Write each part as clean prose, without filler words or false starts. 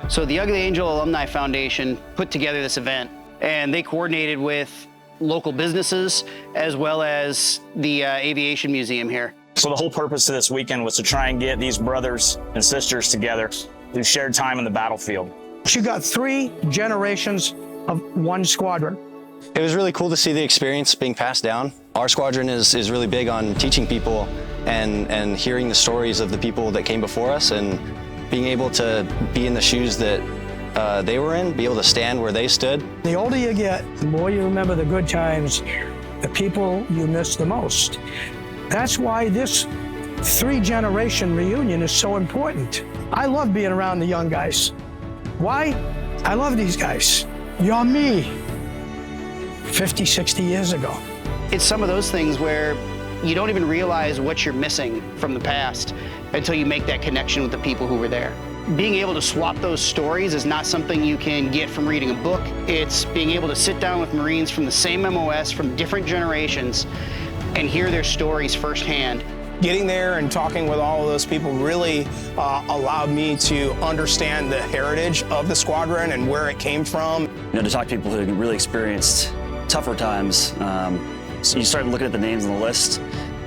So the Ugly Angel Alumni Foundation put together this event, and they coordinated with local businesses as well as the Aviation Museum here. So the whole purpose of this weekend was to try and get these brothers and sisters together who shared time in the battlefield. You got 3 generations of one squadron. It was really cool to see the experience being passed down. Our squadron is really big on teaching people and hearing the stories of the people that came before us and being able to be in the shoes that they were in, be able to stand where they stood. The older you get, the more you remember the good times, the people you miss the most. That's why this 3-generation reunion is so important. I love being around the young guys. Why? I love these guys. You're me 50, 60 years ago. It's some of those things where you don't even realize what you're missing from the past until you make that connection with the people who were there. Being able to swap those stories is not something you can get from reading a book. It's being able to sit down with Marines from the same MOS, from different generations, and hear their stories firsthand. Getting there and talking with all of those people really allowed me to understand the heritage of the squadron and where it came from. You know, to talk to people who really experienced tougher times. So you start looking at the names on the list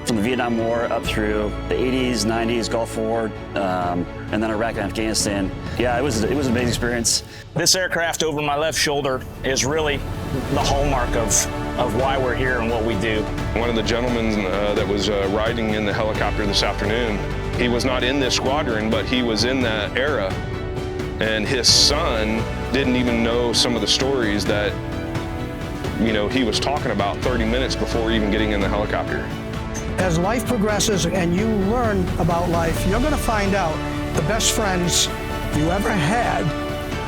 from the Vietnam War up through the 80s, 90s, Gulf War, and then Iraq and Afghanistan. Yeah, it was an amazing experience. This aircraft over my left shoulder is really the hallmark of why we're here and what we do. One of the gentlemen that was riding in the helicopter this afternoon, he was not in this squadron, but he was in that era. And his son didn't even know some of the stories that, you know, he was talking about 30 minutes before even getting in the helicopter. As life progresses and you learn about life, you're going to find out the best friends you ever had.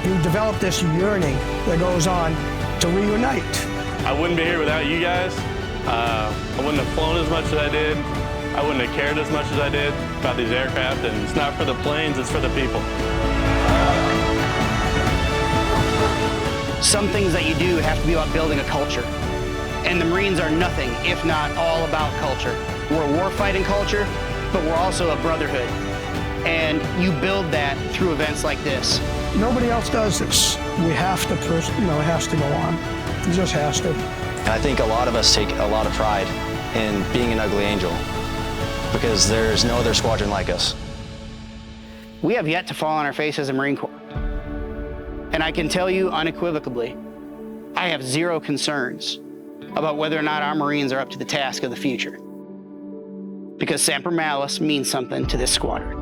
You develop this yearning that goes on to reunite. I wouldn't be here without you guys. I wouldn't have flown as much as I did. I wouldn't have cared as much as I did about these aircraft. And it's not for the planes, it's for the people. Some things that you do have to be about building a culture. And the Marines are nothing if not all about culture. We're a war-fighting culture, but we're also a brotherhood. And you build that through events like this. Nobody else does this. We have to, it has to go on. It just has to. And I think a lot of us take a lot of pride in being an Ugly Angel because there's no other squadron like us. We have yet to fall on our face as a Marine Corps. And I can tell you unequivocally, I have zero concerns about whether or not our Marines are up to the task of the future. Because Semper Malus means something to this squadron.